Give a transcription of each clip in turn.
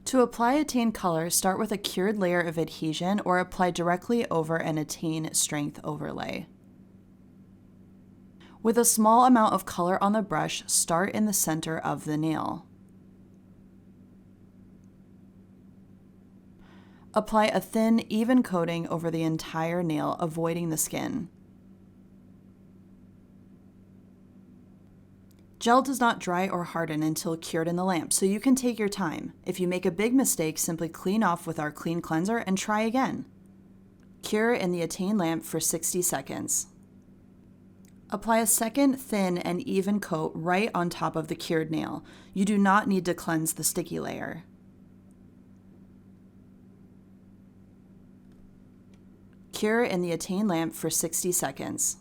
To apply Attain color, start with a cured layer of adhesion or apply directly over an Attain strength overlay. With a small amount of color on the brush, start in the center of the nail. Apply a thin, even coating over the entire nail, avoiding the skin. Gel does not dry or harden until cured in the lamp, so you can take your time. If you make a big mistake, simply clean off with our clean cleanser and try again. Cure in the Attain lamp for 60 seconds. Apply a second thin and even coat right on top of the cured nail. You do not need to cleanse the sticky layer. Cure in the Attain lamp for 60 seconds.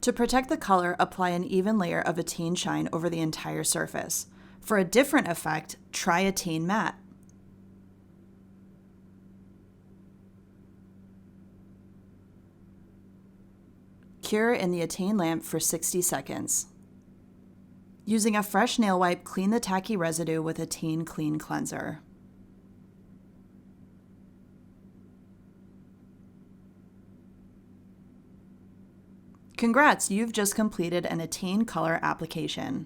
To protect the color, apply an even layer of Attain Shine over the entire surface. For a different effect, try Attain Matte. Cure in the Attain lamp for 60 seconds. Using a fresh nail wipe, clean the tacky residue with Attain Clean Cleanser. Congrats, you've just completed an Attain color application.